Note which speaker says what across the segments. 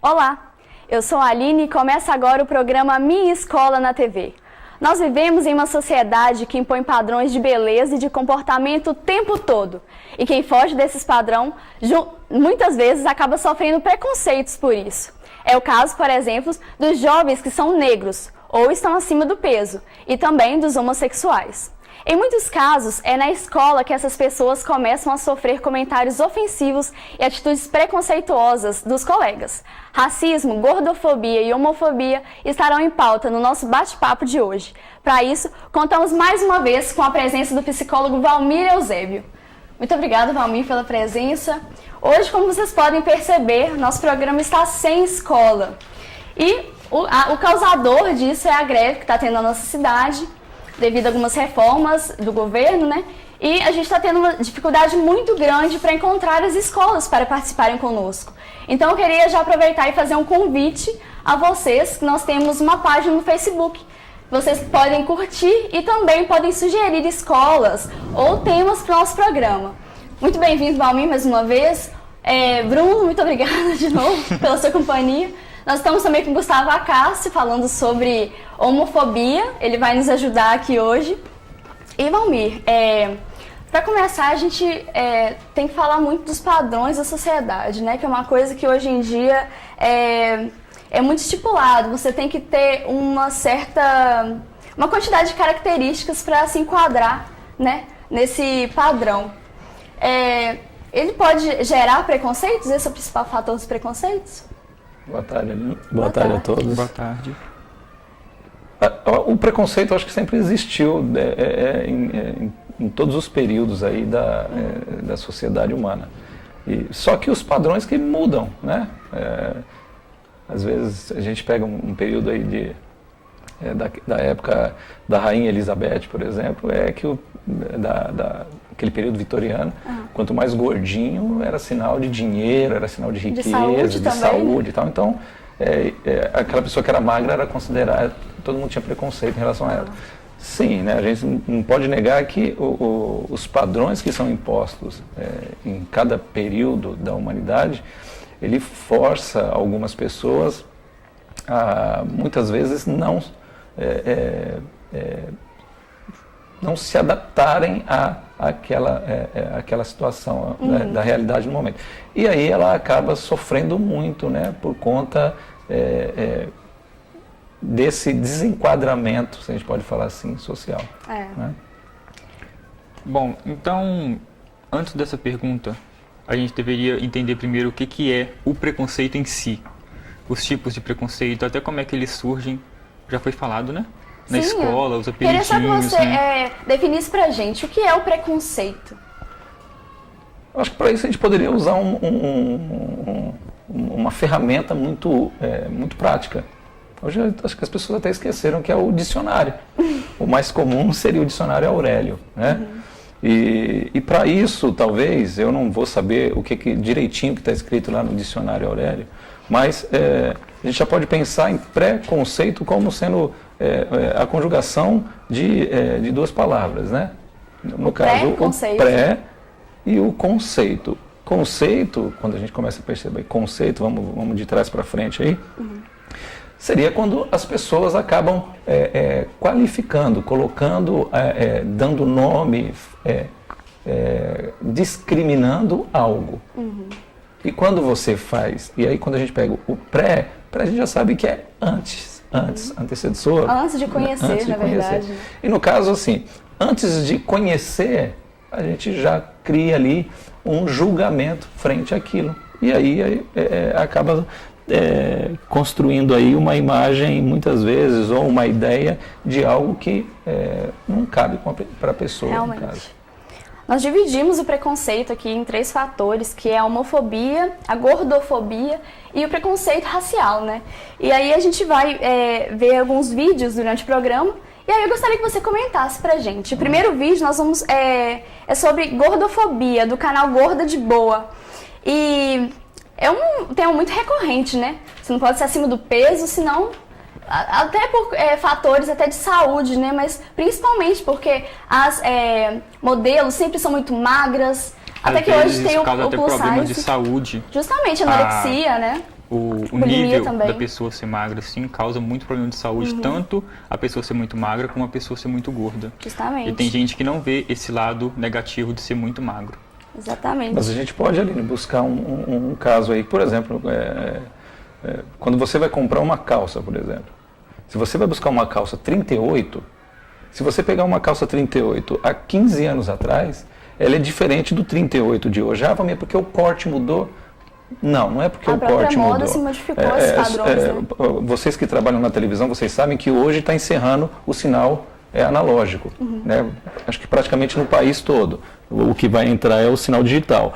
Speaker 1: Olá, eu sou a Aline e começa agora o programa Minha Escola na TV. Nós vivemos em uma sociedade que impõe padrões de beleza e de comportamento o tempo todo. E quem foge desses padrões, muitas vezes acaba sofrendo preconceitos por isso. É o caso, por exemplo, dos jovens que são negros ou estão acima do peso, e também dos homossexuais. Em muitos casos, é na escola que essas pessoas começam a sofrer comentários ofensivos e atitudes preconceituosas dos colegas. Racismo, gordofobia e homofobia estarão em pauta no nosso bate-papo de hoje. Para isso, contamos mais uma vez com a presença do psicólogo Valmir Eusébio. Muito obrigada, Valmir, pela presença. Hoje, como vocês podem perceber, nosso programa está sem escola. E o causador disso é a greve que está tendo na nossa cidade, devido a algumas reformas do governo, né? E a gente está tendo uma dificuldade muito grande para encontrar as escolas para participarem conosco. Então eu queria já aproveitar e fazer um convite a vocês, que nós temos uma página no Facebook. Vocês podem curtir e também podem sugerir escolas ou temas para o nosso programa. Muito bem-vindo, Valmir, mais uma vez. Bruno, muito obrigada de novo pela sua companhia. Nós estamos também com o Gustavo Acácio falando sobre homofobia, ele vai nos ajudar aqui hoje. E Valmir, para começar, a gente tem que falar muito dos padrões da sociedade, né? Que é uma coisa que hoje em dia é muito estipulado. Você tem que ter uma quantidade de características para se enquadrar, né, nesse padrão. Ele pode gerar preconceitos? Esse é o principal fator dos preconceitos?
Speaker 2: Boa tarde, Aline. Boa tarde a todos.
Speaker 3: Boa tarde.
Speaker 2: O preconceito, eu acho que sempre existiu em todos os períodos aí da sociedade humana. Só que os padrões que mudam, né? Às vezes a gente pega um período aí da época da Rainha Elizabeth, por exemplo, aquele período vitoriano, quanto mais gordinho era sinal de dinheiro, era sinal de riqueza, de saúde e tal. Então, aquela pessoa que era magra era considerada, todo mundo tinha preconceito em relação a ela. Sim, né, a gente não pode negar que os padrões que são impostos em cada período da humanidade, ele força algumas pessoas a, muitas vezes, não se adaptarem àquela situação da realidade no momento. E aí ela acaba sofrendo muito, né, por conta desse desenquadramento, se a gente pode falar assim, social. Né?
Speaker 3: Bom, então, antes dessa pergunta, a gente deveria entender primeiro o que é o preconceito em si. Os tipos de preconceito, até como é que eles surgem, já foi falado, né? Na escola, os apelidinhos.
Speaker 1: Queria só que você definisse pra gente o que é o preconceito.
Speaker 2: Eu acho que para isso a gente poderia usar uma ferramenta muito prática. Hoje acho que as pessoas até esqueceram que é o dicionário. O mais comum seria o dicionário Aurélio, né? E para isso, talvez, eu não vou saber o que direitinho que está escrito lá no dicionário Aurélio, mas a gente já pode pensar em preconceito como sendo a conjugação de duas palavras, né? No caso, o pré e o conceito. Conceito, quando a gente começa a perceber conceito, vamos de trás para frente aí, seria quando as pessoas acabam qualificando, colocando, dando nome, discriminando algo. E quando você faz, e aí quando a gente pega o pré, a gente já sabe que é antecessor.
Speaker 1: Antes de conhecer, na verdade.
Speaker 2: E no caso, assim, antes de conhecer, a gente já cria ali um julgamento frente àquilo. E aí acaba construindo aí uma imagem, muitas vezes, ou uma ideia de algo que não cabe para a pessoa.
Speaker 1: Realmente.
Speaker 2: No caso.
Speaker 1: Nós dividimos o preconceito aqui em 3 fatores, que é a homofobia, a gordofobia e o preconceito racial, né? E aí a gente vai ver alguns vídeos durante o programa, e aí eu gostaria que você comentasse pra gente. O primeiro vídeo nós vamos é sobre gordofobia, do canal Gorda de Boa. E é um tema muito recorrente, né? Você não pode ser acima do peso, senão até por fatores até de saúde, né? Mas principalmente porque as modelos sempre são muito magras. Até que hoje tem o
Speaker 3: causa até
Speaker 1: plus
Speaker 3: problemas
Speaker 1: size.
Speaker 3: De saúde.
Speaker 1: Justamente, anorexia, né?
Speaker 3: o
Speaker 1: Bulimia
Speaker 3: nível
Speaker 1: também.
Speaker 3: da pessoa ser magra, sim, causa muito problema de saúde, tanto a pessoa ser muito magra como a pessoa ser muito gorda.
Speaker 1: Justamente.
Speaker 3: E tem gente que não vê esse lado negativo de ser muito magro.
Speaker 1: Exatamente.
Speaker 2: Mas a gente pode, Aline, buscar um caso aí, por exemplo, quando você vai comprar uma calça, por exemplo. Se você vai buscar uma calça 38, se você pegar uma calça 38 há 15 anos atrás, ela é diferente do 38 de hoje. Ah, mas é porque o corte mudou? Não é porque o corte mudou.
Speaker 1: A própria moda se modificou, esses padrões, né?
Speaker 2: Vocês que trabalham na televisão, vocês sabem que hoje está encerrando o sinal analógico. Né? Acho que praticamente no país todo. O que vai entrar é o sinal digital.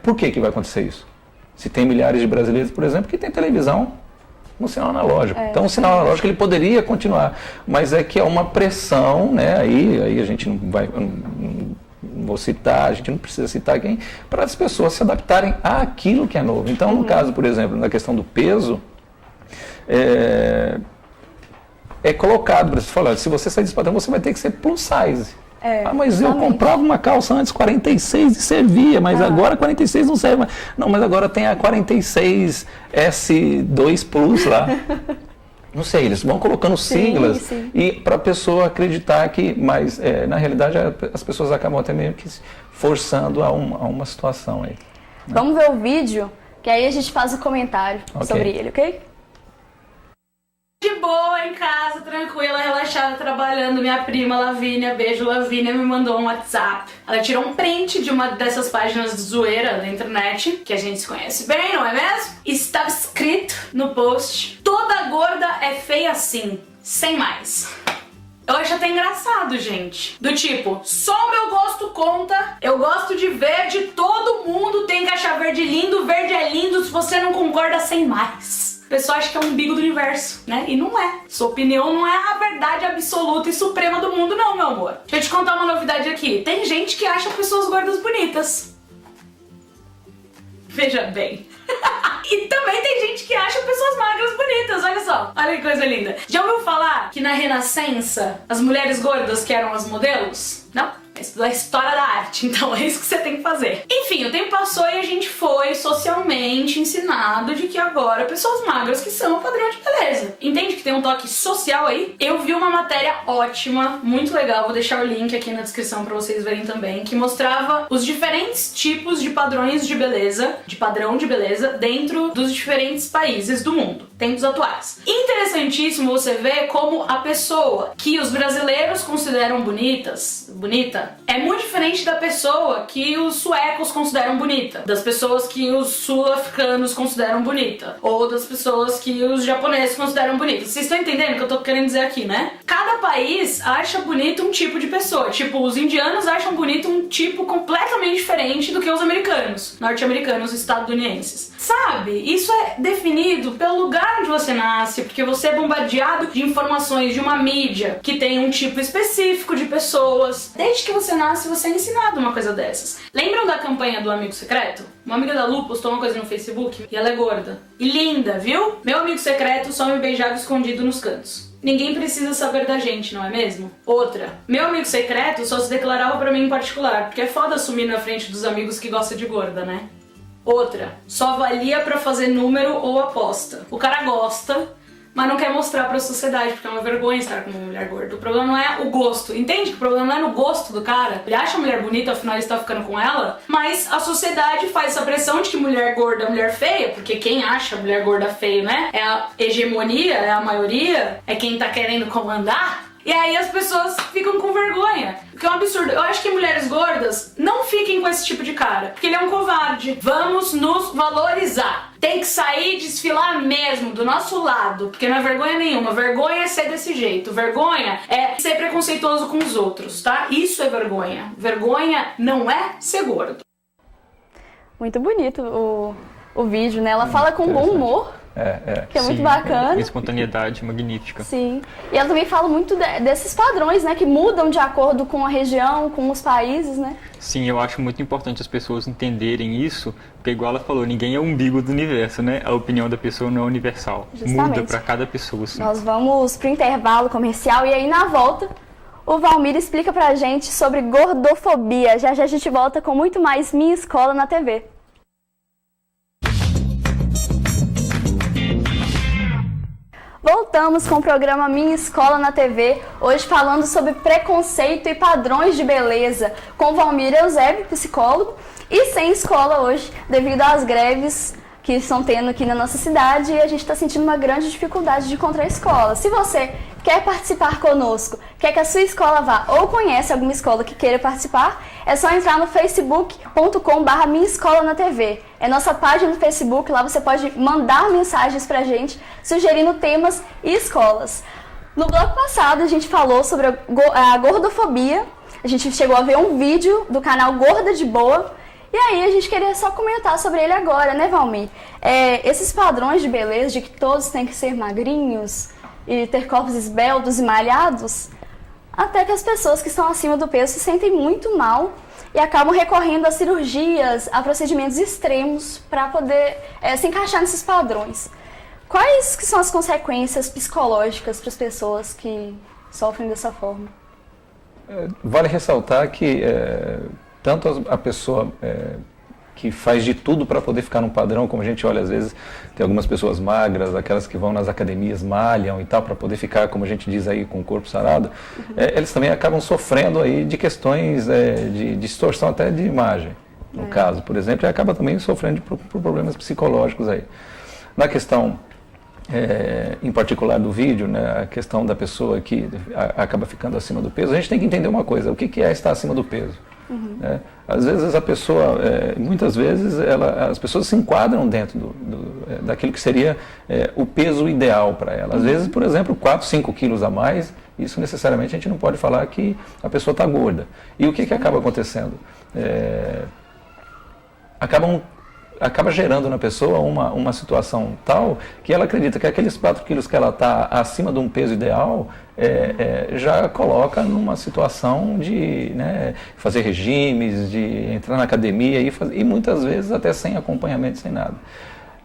Speaker 2: Por que vai acontecer isso? Se tem milhares de brasileiros, por exemplo, que tem televisão no sinal analógico. Então o sinal analógico ele poderia continuar, mas é que é uma pressão, né? Aí a gente não vai... Não vou citar, a gente não precisa citar quem, para as pessoas se adaptarem àquilo que é novo. Então, no caso, por exemplo, na questão do peso, é colocado, para você falar, se você sair desse padrão, você vai ter que ser plus size. Mas eu comprava uma calça antes 46 e servia, mas agora 46 não serve mais. Não, mas agora tem a 46 S2 Plus lá. Não sei, eles vão colocando siglas e para a pessoa acreditar que, mas na realidade as pessoas acabam até meio que forçando a uma situação aí. Né?
Speaker 1: Vamos ver o vídeo, que aí a gente faz o comentário sobre ele, ok?
Speaker 4: De boa, em casa, tranquila, relaxada, trabalhando. Minha prima Lavínia, beijo Lavínia, me mandou um WhatsApp. Ela tirou um print de uma dessas páginas de zoeira da internet, que a gente se conhece bem, não é mesmo? E estava escrito no post: toda gorda é feia assim, sem mais. Eu acho até engraçado, gente. Do tipo, só o meu gosto conta, eu gosto de verde, todo mundo tem que achar verde é lindo, se você não concorda, sem mais. O pessoal acha que é o umbigo do universo, né? E não é. Sua opinião não é a verdade absoluta e suprema do mundo, não, meu amor. Deixa eu te contar uma novidade aqui. Tem gente que acha pessoas gordas bonitas. Veja bem. E também tem gente que acha pessoas magras bonitas, olha só. Olha que coisa linda. Já ouviu falar que na Renascença as mulheres gordas que eram as modelos? Não? É a história da arte, então é isso que você tem que fazer. Enfim, o tempo passou e a gente foi socialmente ensinado de que agora pessoas magras que são o padrão de beleza. Entende que tem um toque social aí? Eu vi uma matéria ótima, muito legal, vou deixar o link aqui na descrição pra vocês verem também, que mostrava os diferentes tipos de padrões de beleza, de padrão de beleza, dentro dos diferentes países do mundo, tempos atuais. Interessantíssimo você ver como a pessoa que os brasileiros consideram bonita, é muito diferente da pessoa que os suecos consideram bonita, das pessoas que os sul-africanos consideram bonita, ou das pessoas que os japoneses consideram bonita. Vocês estão entendendo o que eu tô querendo dizer aqui, né? Cada país acha bonito um tipo de pessoa. Tipo, os indianos acham bonito um tipo completamente diferente do que os americanos, norte-americanos, estadunidenses. Sabe? Isso é definido pelo lugar onde você nasce, porque você é bombardeado de informações de uma mídia que tem um tipo específico de pessoas. Desde que você nasce, você é ensinado uma coisa dessas. Lembram da campanha do Amigo Secreto? Uma amiga da Lu postou uma coisa no Facebook e ela é gorda. E linda, viu? Meu amigo secreto só me beijava escondido nos cantos. Ninguém precisa saber da gente, não é mesmo? Outra. Meu amigo secreto só se declarava pra mim em particular, porque é foda assumir na frente dos amigos que gosta de gorda, né? Outra. Só valia pra fazer número ou aposta. O cara gosta, mas não quer mostrar pra sociedade, porque é uma vergonha estar com uma mulher gorda. O problema não é o gosto, entende? Que o problema não é no gosto do cara. Ele acha a mulher bonita, afinal ele está ficando com ela, mas a sociedade faz essa pressão de que mulher gorda é mulher feia, porque quem acha a mulher gorda feio, né? É a hegemonia, é a maioria, é quem tá querendo comandar. E aí as pessoas ficam com vergonha, o que é um absurdo. Eu acho que mulheres gordas não fiquem com esse tipo de cara, porque ele é um covarde. Vamos nos valorizar. Tem que sair e desfilar mesmo, do nosso lado, porque não é vergonha nenhuma. Vergonha é ser desse jeito. Vergonha é ser preconceituoso com os outros, tá? Isso é vergonha. Vergonha não é ser gordo.
Speaker 1: Muito bonito o vídeo, né? Ela fala com bom humor. Que é muito bacana.
Speaker 3: Uma espontaneidade magnífica.
Speaker 1: Sim. E ela também fala muito desses padrões, né? Que mudam de acordo com a região, com os países, né?
Speaker 3: Sim, eu acho muito importante as pessoas entenderem isso, porque igual ela falou, ninguém é o umbigo do universo, né? A opinião da pessoa não é universal.
Speaker 1: Justamente.
Speaker 3: Muda pra cada pessoa, assim.
Speaker 1: Nós vamos pro intervalo comercial e aí na volta o Valmir explica pra gente sobre gordofobia. Já já a gente volta com muito mais Minha Escola na TV. Voltamos com o programa Minha Escola na TV, hoje falando sobre preconceito e padrões de beleza, com Valmir Eusébio, psicólogo, e sem escola hoje, devido às greves que estão tendo aqui na nossa cidade, e a gente está sentindo uma grande dificuldade de encontrar escola. Se você quer participar conosco, quer que a sua escola vá ou conhece alguma escola que queira participar, é só entrar no facebook.com/minhaescolanatv. É nossa página no Facebook, lá você pode mandar mensagens pra gente, sugerindo temas e escolas. No bloco passado a gente falou sobre a gordofobia, a gente chegou a ver um vídeo do canal Gorda de Boa, e aí a gente queria só comentar sobre ele agora, né, Valmir? Esses padrões de beleza, de que todos têm que ser magrinhos e ter corpos esbeltos e malhados, até que as pessoas que estão acima do peso se sentem muito mal e acabam recorrendo a cirurgias, a procedimentos extremos para poder se encaixar nesses padrões. Quais que são as consequências psicológicas para as pessoas que sofrem dessa forma?
Speaker 2: Vale ressaltar que tanto a pessoa que faz de tudo para poder ficar num padrão, como a gente olha às vezes, tem algumas pessoas magras, aquelas que vão nas academias, malham e tal, para poder ficar, como a gente diz aí, com o corpo sarado, eles também acabam sofrendo aí de questões de distorção até de imagem, no caso, por exemplo, e acaba também sofrendo por problemas psicológicos aí. Na questão, em particular do vídeo, né, a questão da pessoa que acaba ficando acima do peso, a gente tem que entender uma coisa, o que é estar acima do peso? Às vezes a pessoa, muitas vezes as pessoas se enquadram dentro daquilo que seria o peso ideal para ela. Às vezes, por exemplo, 4, 5 quilos a mais, isso necessariamente a gente não pode falar que a pessoa está gorda. E o que acaba acontecendo? Acaba gerando na pessoa uma situação tal que ela acredita que aqueles 4 quilos que ela está acima de um peso ideal já coloca numa situação de fazer regimes, de entrar na academia e muitas vezes até sem acompanhamento, sem nada.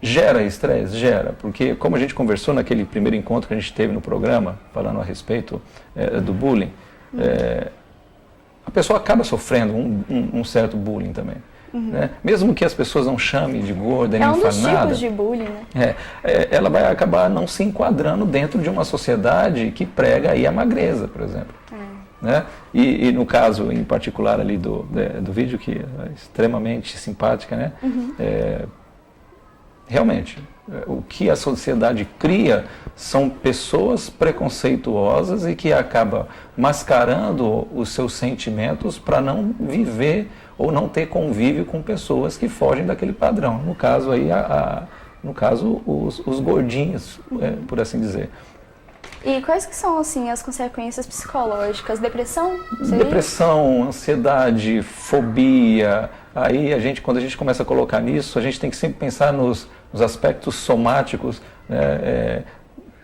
Speaker 2: Gera estresse? Gera, porque como a gente conversou naquele primeiro encontro que a gente teve no programa, falando a respeito do bullying, a pessoa acaba sofrendo um certo bullying também. Né? Mesmo que as pessoas não chamem de gorda, nem falem nada. É um dos tipos de bullying, né? Ela vai acabar não se enquadrando dentro de uma sociedade que prega aí a magreza, por exemplo. Né? E no caso em particular ali do vídeo, que é extremamente simpática, né? Realmente, o que a sociedade cria são pessoas preconceituosas e que acabam mascarando os seus sentimentos para não viver ou não ter convívio com pessoas que fogem daquele padrão. No caso aí, os gordinhos, por assim dizer.
Speaker 1: E quais que são assim as consequências psicológicas? Depressão?
Speaker 2: Depressão, ansiedade, fobia. Aí quando a gente começa a colocar nisso, a gente tem que sempre pensar nos aspectos somáticos,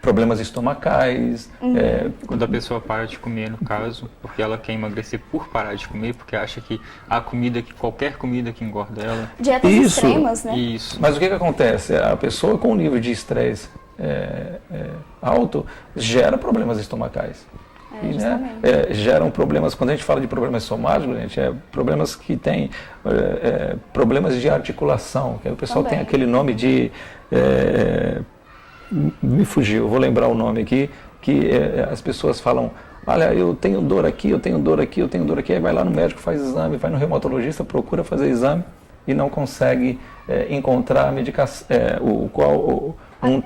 Speaker 2: problemas estomacais.
Speaker 3: Quando a pessoa para de comer, no caso, porque ela quer emagrecer por parar de comer, porque acha que qualquer comida que engorda ela.
Speaker 1: Dietas extremas, né?
Speaker 2: Isso. Mas o que acontece? A pessoa com um nível de estresse alto gera problemas estomacais. Geram problemas, quando a gente fala de problemas somáticos, problemas que têm problemas de articulação, que o pessoal tem aquele nome de... me fugiu, vou lembrar o nome aqui, que as pessoas falam, olha, eu tenho dor aqui, eu tenho dor aqui, eu tenho dor aqui, aí vai lá no médico, faz exame, vai no reumatologista, procura fazer exame e não consegue encontrar a medicação, um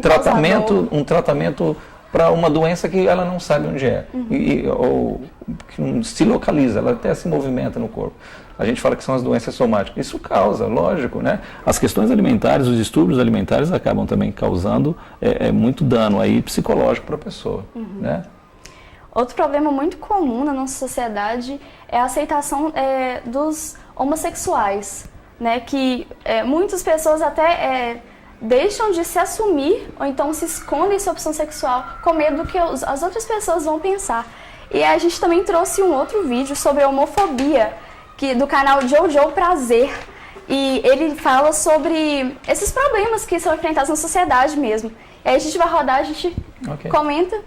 Speaker 2: tratamento para uma doença que ela não sabe onde é, ou que não se localiza, ela até se movimenta no corpo. A gente fala que são as doenças somáticas. Isso causa, lógico, né? As questões alimentares, os distúrbios alimentares acabam também causando muito dano aí psicológico para a pessoa, né?
Speaker 1: Outro problema muito comum na nossa sociedade é a aceitação dos homossexuais, né? Que muitas pessoas até deixam de se assumir ou então se escondem sua opção sexual com medo do que as outras pessoas vão pensar. E a gente também trouxe um outro vídeo sobre a homofobia, do canal Jojo Prazer, e ele fala sobre esses problemas que são enfrentados na sociedade mesmo. E aí a gente vai rodar, a gente comenta,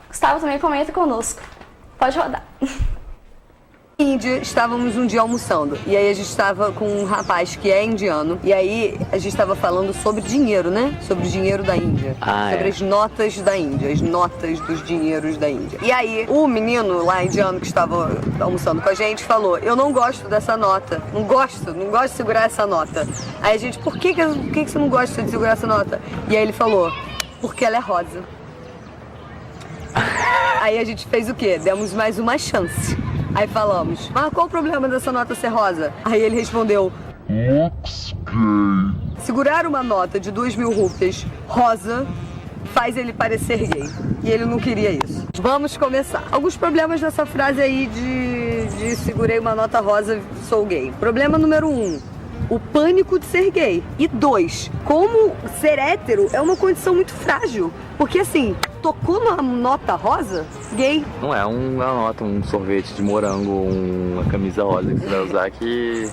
Speaker 1: Gustavo também comenta conosco. Pode rodar.
Speaker 5: Índia, estávamos um dia almoçando e aí a gente estava com um rapaz que é indiano e aí a gente estava falando sobre dinheiro, né? Sobre o dinheiro da Índia, sobre as notas da Índia, as notas dos dinheiros da Índia. E aí o menino lá indiano que estava almoçando com a gente falou: eu não gosto dessa nota, não gosto de segurar essa nota. Aí a gente: por que você não gosta de segurar essa nota? E aí ele falou: porque ela é rosa. Aí a gente fez o quê? Demos mais uma chance. Aí falamos: mas qual o problema dessa nota ser rosa? Aí ele respondeu: segurar uma nota de 2.000 rúpias rosa faz ele parecer gay. E ele não queria isso. Vamos começar. Alguns problemas dessa frase aí de segurei uma nota rosa, sou gay. Problema número 1. O pânico de ser gay. E 2, como ser hétero é uma condição muito frágil. Porque assim, tocou numa nota rosa, gay.
Speaker 6: Não é uma nota, um sorvete de morango, uma camisa rosa que você vai usar que...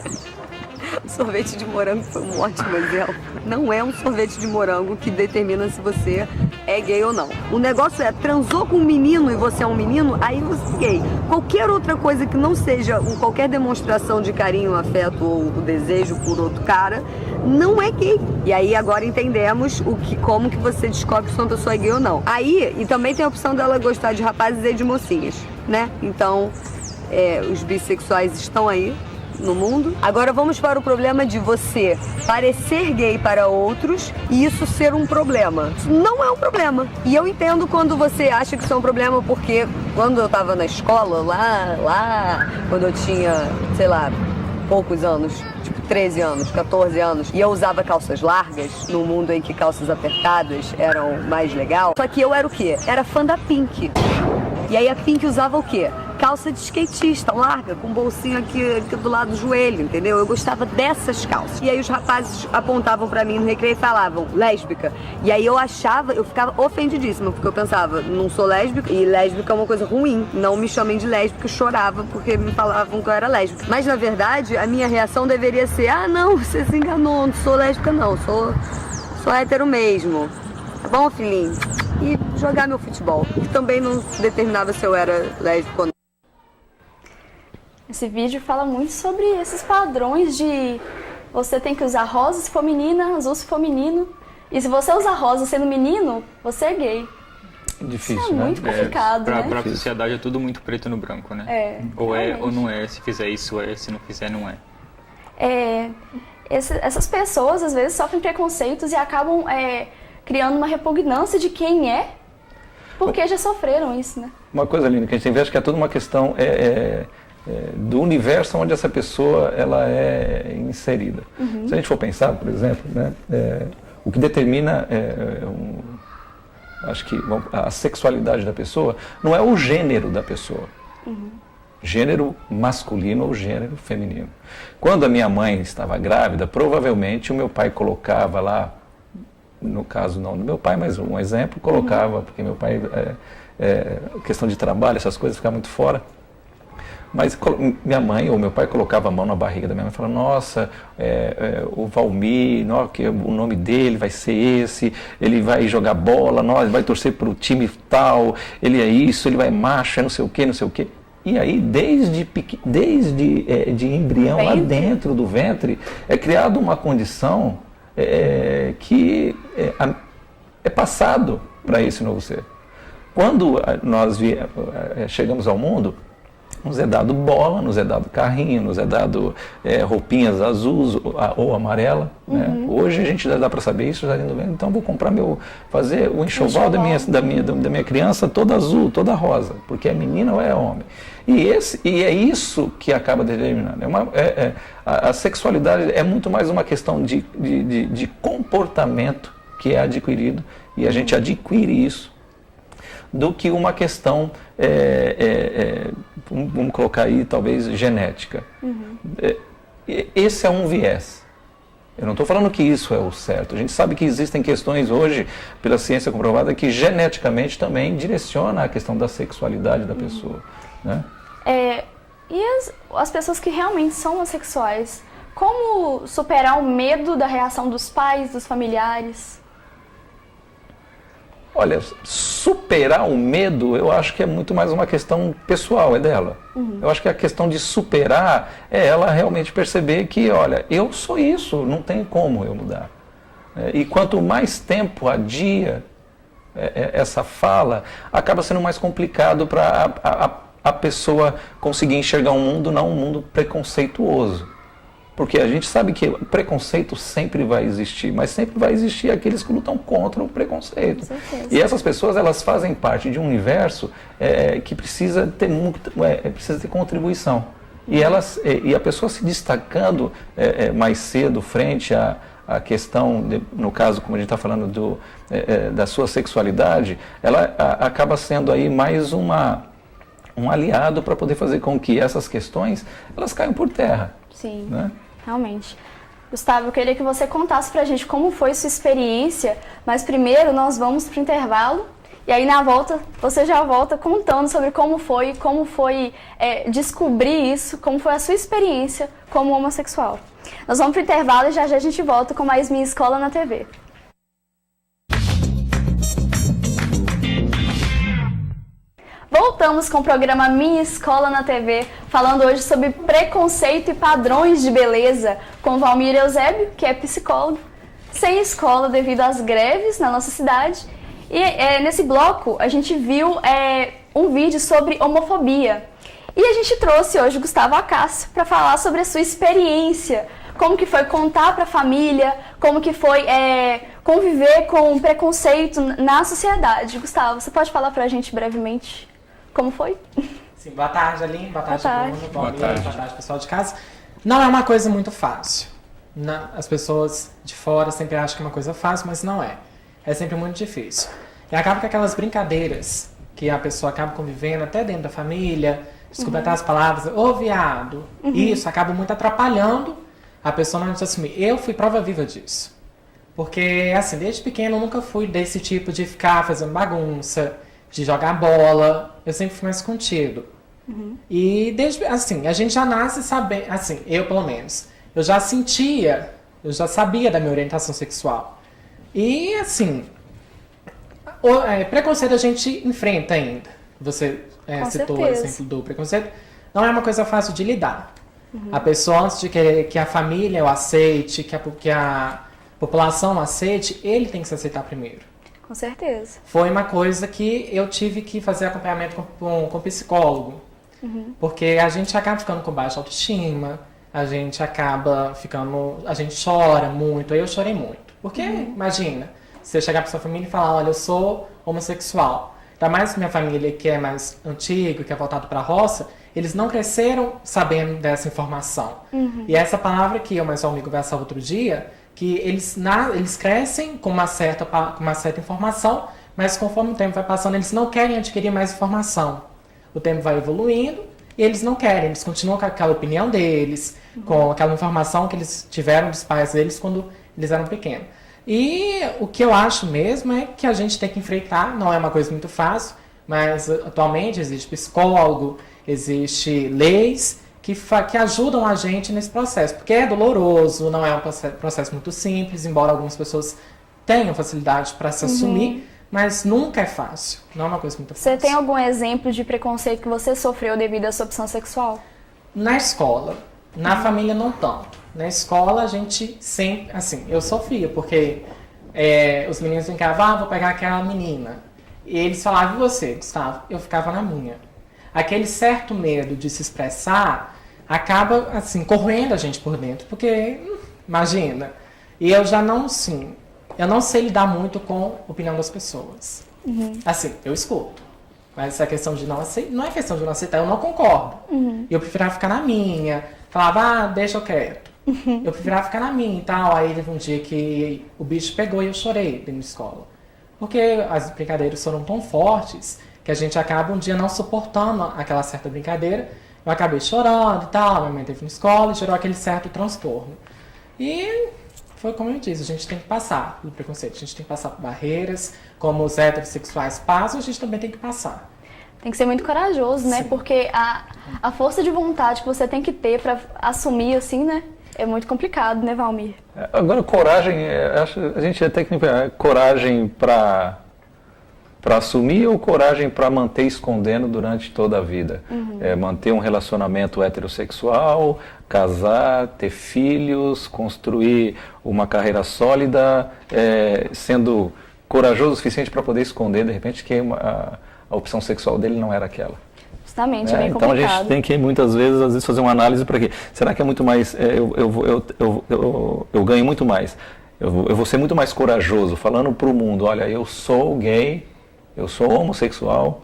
Speaker 5: Sorvete de morango foi um ótimo exemplo. Não é um sorvete de morango que determina se você é gay ou não. O negócio é, transou com um menino e você é um menino, aí você é gay. Qualquer outra coisa que não seja qualquer demonstração de carinho, afeto ou desejo por outro cara, não é gay. E aí agora entendemos como que você descobre se uma pessoa é gay ou não. Aí, e também tem a opção dela gostar de rapazes e de mocinhas, né? Então, os bissexuais estão aí no mundo. Agora vamos para o problema de você parecer gay para outros e isso ser um problema. Isso não é um problema. E eu entendo quando você acha que isso é um problema, porque quando eu tava na escola, lá, quando eu tinha, sei lá, poucos anos, tipo 13 anos, 14 anos, e eu usava calças largas, num mundo em que calças apertadas eram mais legal. Só que eu era o quê? Era fã da Pink. E aí a Pink usava o quê? Calça de skatista, larga, com bolsinho aqui do lado do joelho, entendeu? Eu gostava dessas calças. E aí os rapazes apontavam pra mim no recreio e falavam: lésbica. E aí eu ficava ofendidíssima, porque eu pensava: não sou lésbica, e lésbica é uma coisa ruim, não me chamem de lésbica. Eu chorava porque me falavam que eu era lésbica. Mas na verdade, a minha reação deveria ser: ah, não, você se enganou, não sou lésbica não, sou hétero mesmo. Tá bom, filhinho? E jogar meu futebol, que também não determinava se eu era lésbica ou não.
Speaker 1: Esse vídeo fala muito sobre esses padrões de você tem que usar rosa se for menina, azul se for menino. E se você usar rosa sendo menino, você é gay.
Speaker 2: Difícil,
Speaker 1: isso é muito complicado, né?
Speaker 3: Pra sociedade é tudo muito preto no branco, né? Ou
Speaker 1: realmente.
Speaker 3: é ou não é, se fizer isso é, se não fizer não é.
Speaker 1: Essas pessoas às vezes sofrem preconceitos e acabam criando uma repugnância de quem é, porque já sofreram isso, né?
Speaker 2: Uma coisa linda que a gente vê, acho que é toda uma questão do universo onde essa pessoa ela é inserida. Se a gente for pensar, por exemplo, né, o que determina acho que a sexualidade da pessoa não é o gênero da pessoa. Gênero masculino ou gênero feminino. Quando a minha mãe estava grávida, provavelmente o meu pai colocava lá, no caso não do meu pai, mas um exemplo, colocava, porque meu pai, questão de trabalho, essas coisas, ficava muito fora. Mas minha mãe ou meu pai colocava a mão na barriga da minha mãe e falava: nossa, o Valmir, que o nome dele vai ser esse, ele vai jogar bola, vai torcer para o time tal, ele é isso, ele vai macho, não sei o quê, não sei o quê. E aí, desde de embrião lá dentro do ventre, é criada uma condição que é passado para esse novo ser. Quando nós chegamos ao mundo, nos é dado bola, nos é dado carrinho, nos é dado roupinhas azuis ou amarela. Né? Hoje a gente já dá para saber isso, já indo vendo, então vou comprar fazer o enxoval da minha criança toda azul, toda rosa, porque é menina ou é homem. E é isso que acaba determinando. A sexualidade é muito mais uma questão de comportamento que é adquirido, e a gente adquire isso, do que uma questão, vamos colocar aí, talvez, genética. Esse é um viés. Eu não estou falando que isso é o certo. A gente sabe que existem questões hoje, pela ciência comprovada, que geneticamente também direciona a questão da sexualidade da pessoa. Né?
Speaker 1: E as pessoas que realmente são assexuais, como superar o medo da reação dos pais, dos familiares?
Speaker 2: Olha, superar o medo, eu acho que é muito mais uma questão pessoal, é dela. Eu acho que a questão de superar é ela realmente perceber que, olha, eu sou isso, não tem como eu mudar. E quanto mais tempo adia essa fala, acaba sendo mais complicado para a pessoa conseguir enxergar um mundo, não um mundo preconceituoso. Porque a gente sabe que o preconceito sempre vai existir, mas sempre vai existir aqueles que lutam contra o preconceito. E essas pessoas, elas fazem parte de um universo que precisa ter contribuição. E a pessoa se destacando mais cedo frente à questão, no caso, como a gente está falando da sua sexualidade, ela acaba sendo aí mais um aliado para poder fazer com que essas questões elas caiam por terra.
Speaker 1: Sim,
Speaker 2: né?
Speaker 1: Realmente. Gustavo, eu queria que você contasse pra gente como foi sua experiência, mas primeiro nós vamos pro intervalo e aí na volta você já volta contando sobre como foi descobrir isso, como foi a sua experiência como homossexual. Nós vamos pro intervalo e já a gente volta com mais Minha Escola na TV. Voltamos com o programa Minha Escola na TV, falando hoje sobre preconceito e padrões de beleza, com Valmir Eusébio, que é psicólogo, sem escola devido às greves na nossa cidade. E nesse bloco a gente viu um vídeo sobre homofobia. E a gente trouxe hoje o Gustavo Acácio para falar sobre a sua experiência, como que foi contar para a família, como que foi conviver com preconceito na sociedade. Gustavo, você pode falar para a gente brevemente como foi?
Speaker 7: Sim, boa tarde, Aline, boa tarde, Bruno,
Speaker 2: boa tarde,
Speaker 7: pessoal de casa. Não é uma coisa muito fácil. As pessoas de fora sempre acham que é uma coisa fácil, mas não é. É sempre muito difícil. E acaba com aquelas brincadeiras que a pessoa acaba convivendo até dentro da família, descobertar as palavras, ô viado, isso acaba muito atrapalhando a pessoa não se assumir. Eu fui prova viva disso. Porque, assim, desde pequeno eu nunca fui desse tipo de ficar fazendo bagunça, de jogar bola. Eu sempre fui mais contido. E desde, assim, a gente já nasce sabendo, assim, eu pelo menos, eu já sabia da minha orientação sexual. E, assim, preconceito a gente enfrenta ainda. Você citou o exemplo do preconceito. Não é uma coisa fácil de lidar. A pessoa, antes de querer que a família o aceite, que a população o aceite, ele tem que se aceitar primeiro.
Speaker 1: Com certeza.
Speaker 7: Foi uma coisa que eu tive que fazer acompanhamento com psicólogo. Porque a gente acaba ficando com baixa autoestima, a gente chora muito. Aí eu chorei muito. Porque, imagina, você chegar pra sua família e falar, olha, eu sou homossexual. Ainda mais minha família que é mais antiga, que é voltada pra roça, eles não cresceram sabendo dessa informação. E essa palavra que eu mais um amigo conversava outro dia, que eles crescem com uma certa informação, mas conforme o tempo vai passando, eles não querem adquirir mais informação. O tempo vai evoluindo e eles não querem, eles continuam com aquela opinião deles, com aquela informação que eles tiveram dos pais deles quando eles eram pequenos. E o que eu acho mesmo é que a gente tem que enfrentar, não é uma coisa muito fácil, mas atualmente existe psicólogo, existe leis que ajudam a gente nesse processo, porque é doloroso, não é um processo muito simples, embora algumas pessoas tenham facilidade para se assumir, mas nunca é fácil, não é uma coisa muito fácil.
Speaker 1: Você tem algum exemplo de preconceito que você sofreu devido à sua opção sexual?
Speaker 7: Na escola, na família não tanto. Na escola a gente sempre, assim, eu sofria, porque os meninos brincavam, vou pegar aquela menina. E eles falavam, e você, Gustavo? Eu ficava na minha. Aquele certo medo de se expressar acaba, assim, corroendo a gente por dentro, porque, imagina, e eu já não, assim, eu não sei lidar muito com a opinião das pessoas. Assim, eu escuto, mas essa questão de não aceitar, não é questão de não aceitar, eu não concordo. E eu preferia ficar na minha, falava, deixa eu quieto. Eu preferia ficar na minha e tal, aí teve um dia que o bicho pegou e eu chorei dentro da escola. Porque as brincadeiras foram tão fortes que a gente acaba um dia não suportando aquela certa brincadeira. Eu acabei chorando e tal, minha mãe teve na escola e gerou aquele certo transtorno. E foi como eu disse, a gente tem que passar pelo preconceito, a gente tem que passar por barreiras, como os heterossexuais passam, a gente também tem que passar.
Speaker 1: Tem que ser muito corajoso, né?
Speaker 7: Sim.
Speaker 1: Porque a força de vontade que você tem que ter para assumir, assim, né? É muito complicado, né, Valmir?
Speaker 2: Agora, coragem, acho, a gente até que coragem para para assumir ou coragem para manter escondendo durante toda a vida? Manter um relacionamento heterossexual, casar, ter filhos, construir uma carreira sólida, sendo corajoso o suficiente para poder esconder, de repente, que a opção sexual dele não era aquela.
Speaker 1: Justamente, é bem
Speaker 2: Então
Speaker 1: complicado.
Speaker 2: a gente tem que muitas vezes fazer uma análise para quê? Será que é muito mais, eu ganho muito mais, eu vou ser muito mais corajoso falando para o mundo, olha, eu sou gay, eu sou homossexual,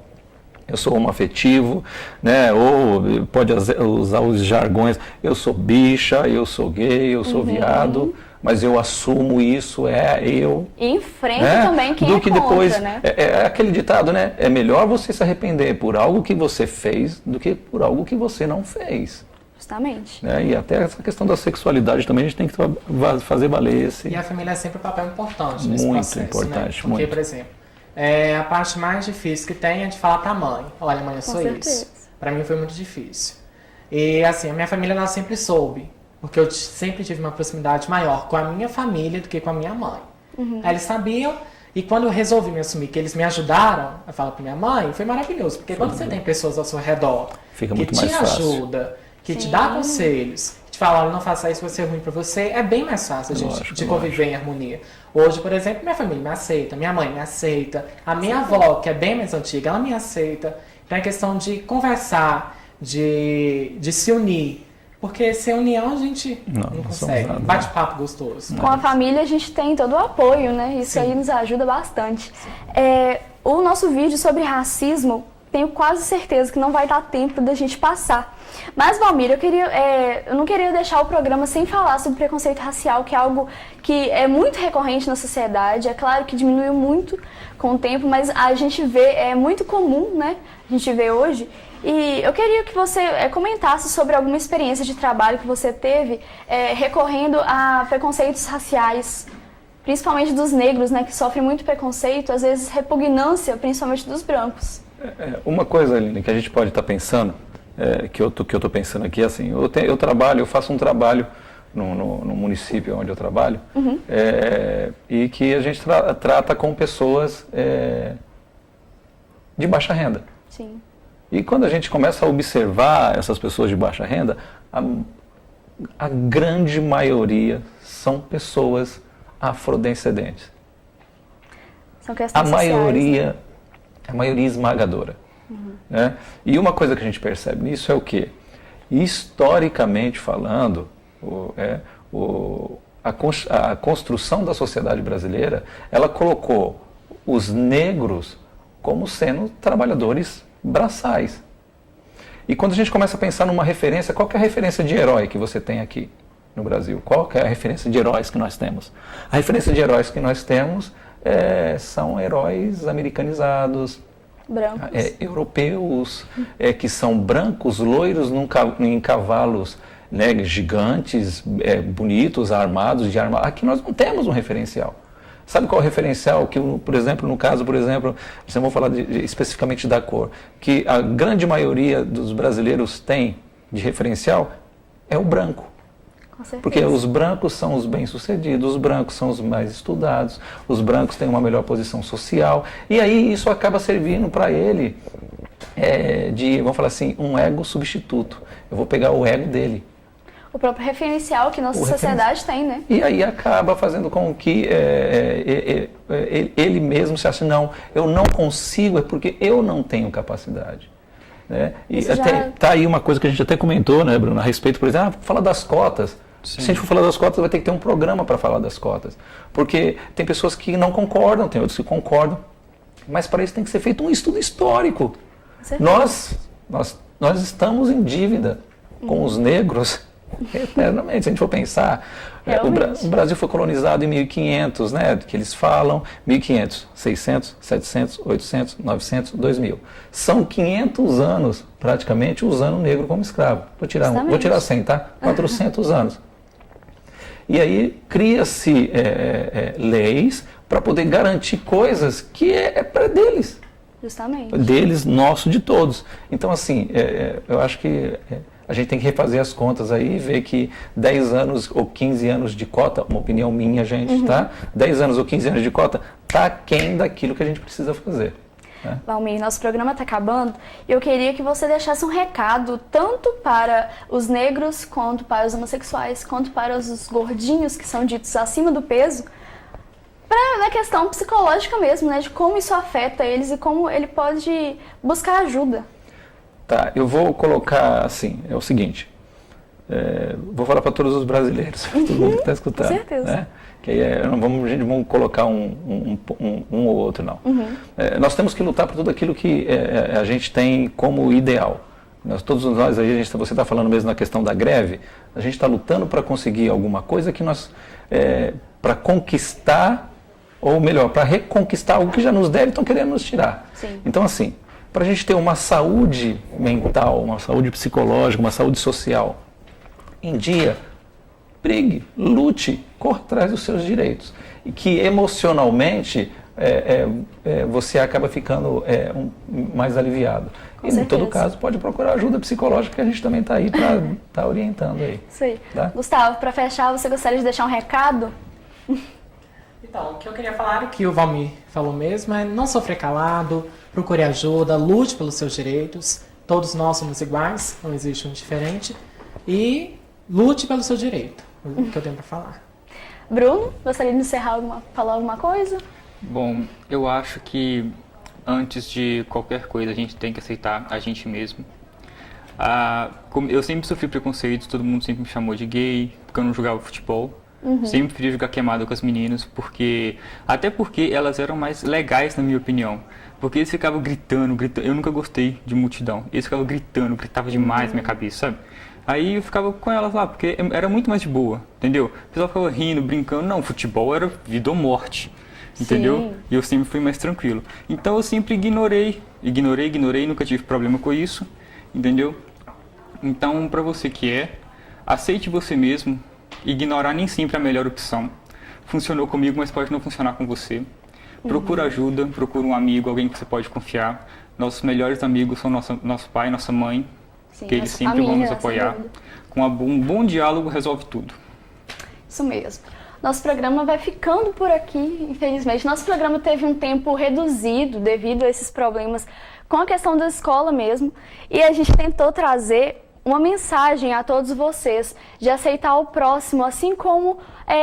Speaker 2: eu sou homoafetivo, né? Ou pode usar os jargões, eu sou bicha, eu sou gay, eu sou viado, mas eu assumo isso, eu.
Speaker 1: E enfrenta também quem
Speaker 2: do
Speaker 1: é
Speaker 2: que
Speaker 1: contra,
Speaker 2: depois,
Speaker 1: né?
Speaker 2: É aquele ditado, né? É melhor você se arrepender por algo que você fez do que por algo que você não fez.
Speaker 1: Justamente.
Speaker 2: Né? E até essa questão da sexualidade também a gente tem que fazer valer esse.
Speaker 7: E a família é sempre um papel importante nesse
Speaker 2: Muito
Speaker 7: processo,
Speaker 2: importante,
Speaker 7: né? Porque,
Speaker 2: muito.
Speaker 7: por exemplo, a parte mais difícil que tem é de falar pra mãe, olha mãe, eu sou
Speaker 1: certeza.
Speaker 7: isso. Pra mim foi muito difícil. E assim, a minha família ela sempre soube, porque eu sempre tive uma proximidade maior com a minha família do que com a minha mãe. Aí eles sabiam, e quando eu resolvi me assumir, que eles me ajudaram a falar pra minha mãe, foi maravilhoso, porque quando você tem pessoas ao seu redor
Speaker 2: Fica
Speaker 7: que
Speaker 2: muito
Speaker 7: te
Speaker 2: mais fácil.
Speaker 7: ajuda, que te dá conselhos, que te fala, olha, não faça isso, vai ser ruim pra você, é bem mais fácil a gente
Speaker 2: Lógico,
Speaker 7: de conviver em harmonia. Hoje, por exemplo, minha família me aceita, minha mãe me aceita, a minha avó, que é bem mais antiga, ela me aceita. Então é questão de conversar, de se unir. Porque sem união a gente não
Speaker 2: somos
Speaker 7: consegue.
Speaker 2: nada.
Speaker 7: Bate-papo gostoso.
Speaker 1: Com a família a gente tem todo o apoio, né? Isso aí nos ajuda bastante. O nosso vídeo sobre racismo, tenho quase certeza que não vai dar tempo da gente passar. Mas, Valmir, eu não queria deixar o programa sem falar sobre preconceito racial, que é algo que é muito recorrente na sociedade. É claro que diminuiu muito com o tempo, mas a gente vê, é muito comum, né? A gente vê hoje. E eu queria que você comentasse sobre alguma experiência de trabalho que você teve recorrendo a preconceitos raciais, principalmente dos negros, né? Que sofrem muito preconceito, às vezes repugnância, principalmente dos brancos.
Speaker 2: Uma coisa, Aline, que a gente pode estar pensando, que eu estou pensando aqui, assim, eu faço um trabalho no município onde eu trabalho, e que a gente trata com pessoas de baixa renda.
Speaker 1: Sim.
Speaker 2: E quando a gente começa a observar essas pessoas de baixa renda, a grande maioria são pessoas afrodescendentes.
Speaker 1: São questões sociais, né?
Speaker 2: A maioria esmagadora. Né? E uma coisa que a gente percebe nisso é o quê? Historicamente falando, a construção da sociedade brasileira, ela colocou os negros como sendo trabalhadores braçais. E quando a gente começa a pensar numa referência, qual que é a referência de herói que você tem aqui no Brasil? Qual que é a referência de heróis que nós temos? A referência de heróis que nós temos são heróis americanizados,
Speaker 1: Brancos.
Speaker 2: europeus, que são brancos, loiros em cavalos, né, gigantes, bonitos, armados de arma. Aqui nós não temos um referencial. Sabe qual é o referencial? Que, por exemplo, no caso, vamos falar especificamente da cor, que a grande maioria dos brasileiros tem de referencial é o branco.
Speaker 1: Com certeza.
Speaker 2: Porque os brancos são os bem-sucedidos, os brancos são os mais estudados, os brancos têm uma melhor posição social, e aí isso acaba servindo para ele vamos falar assim, um ego substituto. Eu vou pegar o ego dele.
Speaker 1: O próprio referencial que nossa sociedade tem, né?
Speaker 2: E aí acaba fazendo com que ele mesmo se ache, não, eu não consigo, é porque eu não tenho capacidade. Né? E tá aí uma coisa que a gente até comentou, né, Bruno, a respeito, por exemplo, falar das cotas. Sim. Se a gente for falar das cotas, vai ter que ter um programa para falar das cotas. Porque tem pessoas que não concordam, tem outros que concordam, mas para isso tem que ser feito um estudo histórico. Nós estamos em dívida com os negros eternamente, se a gente for pensar. O Brasil foi colonizado em 1500, né, que eles falam, 1500, 600, 700, 800, 900, 2000. São 500 anos, praticamente, usando o negro como escravo. Vou tirar 100, tá? 400 anos. E aí cria-se leis para poder garantir coisas que é para deles.
Speaker 1: Justamente.
Speaker 2: Deles, nosso, de todos. Então, assim, eu acho que a gente tem que refazer as contas aí e ver que 10 anos ou 15 anos de cota, uma opinião minha, gente, tá? 10 anos ou 15 anos de cota está aquém daquilo que a gente precisa fazer. né?
Speaker 1: Valmir, nosso programa está acabando e eu queria que você deixasse um recado tanto para os negros, quanto para os homossexuais, quanto para os gordinhos que são ditos acima do peso, na questão psicológica mesmo, né, de como isso afeta eles e como ele pode buscar ajuda.
Speaker 2: Tá, eu vou colocar assim, é o seguinte, vou falar para todos os brasileiros, para todo mundo que está escutando.
Speaker 1: Com certeza.
Speaker 2: Né? Que aí não vamos, gente, vamos colocar um ou outro, não. Nós temos que lutar por tudo aquilo que a gente tem como ideal. Todos nós, aí, você está falando mesmo na questão da greve, a gente está lutando para conseguir alguma coisa que nós, para conquistar, ou melhor, para reconquistar algo que já nos deram e estão querendo nos tirar.
Speaker 1: Sim.
Speaker 2: Então, assim, para a gente ter uma saúde mental, uma saúde psicológica, uma saúde social em dia, brigue, lute, corra atrás dos seus direitos. E que emocionalmente você acaba ficando mais aliviado.
Speaker 1: Com
Speaker 2: e
Speaker 1: certeza.
Speaker 2: em todo caso pode procurar ajuda psicológica, que a gente também está aí para estar orientando aí.
Speaker 1: Isso aí.
Speaker 2: Tá?
Speaker 1: Gustavo, para fechar, você gostaria de deixar um recado?
Speaker 7: Então, o que eu queria falar, o que o Valmir falou mesmo, é não sofrer calado, procure ajuda, lute pelos seus direitos. Todos nós somos iguais, não existe um diferente. E lute pelo seu direito, o que eu tenho para falar.
Speaker 1: Bruno, gostaria de encerrar falar alguma coisa?
Speaker 3: Bom, eu acho que antes de qualquer coisa a gente tem que aceitar a gente mesmo. Eu sempre sofri preconceitos, todo mundo sempre me chamou de gay, porque eu não jogava futebol. Sempre preferia jogar queimada com as meninas, até porque elas eram mais legais, na minha opinião. Porque eles ficavam gritando. Eu nunca gostei de multidão. Eles ficavam gritando, gritava demais na minha cabeça, sabe? Aí eu ficava com elas lá, porque era muito mais de boa, entendeu? O pessoal ficava rindo, brincando. Não, futebol era vida ou morte, entendeu?
Speaker 1: Sim.
Speaker 3: E eu sempre fui mais tranquilo. Então eu sempre ignorei, nunca tive problema com isso, entendeu? Então, pra você que aceite você mesmo. Ignorar nem sempre é a melhor opção. Funcionou comigo, mas pode não funcionar com você. Procura ajuda, procura um amigo, alguém que você pode confiar. Nossos melhores amigos são nosso pai, nossa mãe,
Speaker 1: Sim,
Speaker 3: que eles sempre vão nos apoiar. Com um bom diálogo resolve tudo.
Speaker 1: Isso mesmo. Nosso programa vai ficando por aqui, infelizmente. Nosso programa teve um tempo reduzido devido a esses problemas com a questão da escola mesmo. E a gente tentou trazer uma mensagem a todos vocês de aceitar o próximo, assim como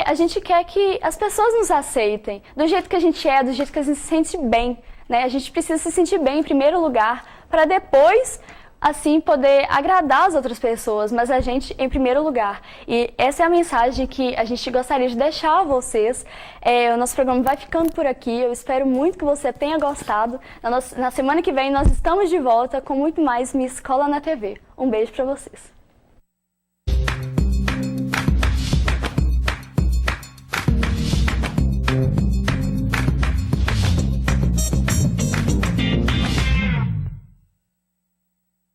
Speaker 1: a gente quer que as pessoas nos aceitem, do jeito que a gente do jeito que a gente se sente bem, né? A gente precisa se sentir bem em primeiro lugar, para depois, assim, poder agradar as outras pessoas, mas a gente em primeiro lugar. E essa é a mensagem que a gente gostaria de deixar a vocês. O nosso programa vai ficando por aqui, eu espero muito que você tenha gostado. Na semana que vem nós estamos de volta com muito mais Minha Escola na TV. Um beijo para vocês.